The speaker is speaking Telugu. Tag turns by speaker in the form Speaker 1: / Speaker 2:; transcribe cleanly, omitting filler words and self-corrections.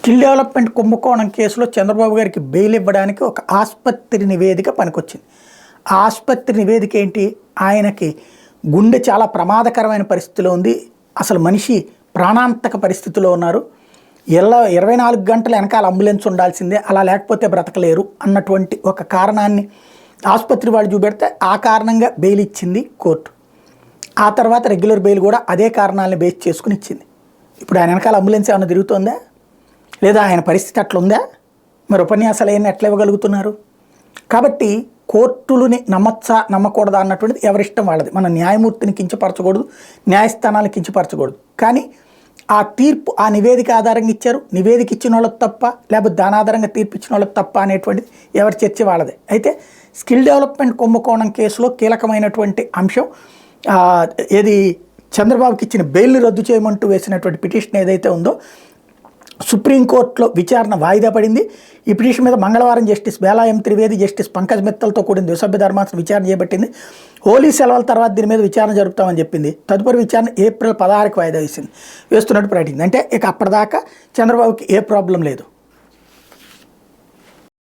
Speaker 1: స్కిల్ డెవలప్మెంట్ కుంభకోణం కేసులో చంద్రబాబు గారికి బెయిల్ ఇవ్వడానికి ఒక ఆసుపత్రి నివేదిక పనికొచ్చింది. ఆ ఆసుపత్రి నివేదిక ఏంటి? ఆయనకి గుండె చాలా ప్రమాదకరమైన పరిస్థితిలో ఉంది, అసలు మనిషి ప్రాణాంతక పరిస్థితిలో ఉన్నారు, 24 గంటల వెనకాల అంబులెన్స్ ఉండాల్సిందే, అలా లేకపోతే బ్రతకలేరు అన్నటువంటి ఒక కారణాన్ని ఆసుపత్రి వాళ్ళు చూపెడితే ఆ కారణంగా బెయిల్ ఇచ్చింది కోర్టు. ఆ తర్వాత రెగ్యులర్ బెయిల్ కూడా అదే కారణాలను బేస్ చేసుకుని ఇచ్చింది. ఇప్పుడు ఆయన వెనకాల అంబులెన్స్ ఏమైనా తిరుగుతుందా, లేదా ఆయన పరిస్థితి అట్లుందా? మరి ఉపన్యాసాలు ఏమైనా ఎట్లా ఇవ్వగలుగుతున్నారు? కాబట్టి కోర్టులని నమ్మచ్చా నమ్మకూడదా అన్నటువంటిది ఎవరిష్టం వాళ్ళది. మన న్యాయమూర్తిని కించపరచకూడదు, న్యాయస్థానాలను కించపరచకూడదు. కానీ ఆ తీర్పు ఆ నివేదిక ఆధారంగా ఇచ్చారు. నివేదిక ఇచ్చిన వాళ్ళకి తప్ప, లేకపోతే దాని ఆధారంగా తీర్పు ఇచ్చిన వాళ్ళకి తప్ప అనేటువంటిది ఎవరి చర్చ వాళ్ళదే. అయితే స్కిల్ డెవలప్మెంట్ కుంభకోణం కేసులో కీలకమైనటువంటి అంశం ఏది, చంద్రబాబుకి ఇచ్చిన బెయిల్ని రద్దు చేయమంటూ వేసినటువంటి పిటిషన్ ఏదైతే ఉందో సుప్రీంకోర్టులో విచారణ వాయిదా పడింది. ఈ పిటిషన్ మీద మంగళవారం జస్టిస్ బేలా ఎం త్రివేది, జస్టిస్ పంకజ్ మిత్తల్తో కూడిన ద్విసభ్య ధర్మాసనం విచారణ చేపట్టింది. హోలీ సెలవుల తర్వాత దీని మీద విచారణ జరుపుతామని చెప్పింది. తదుపరి విచారణ ఏప్రిల్ 16కి వాయిదా వేస్తున్నట్టు ప్రకటించింది. అంటే ఇక అప్పటిదాకా చంద్రబాబుకి ఏ ప్రాబ్లం లేదు.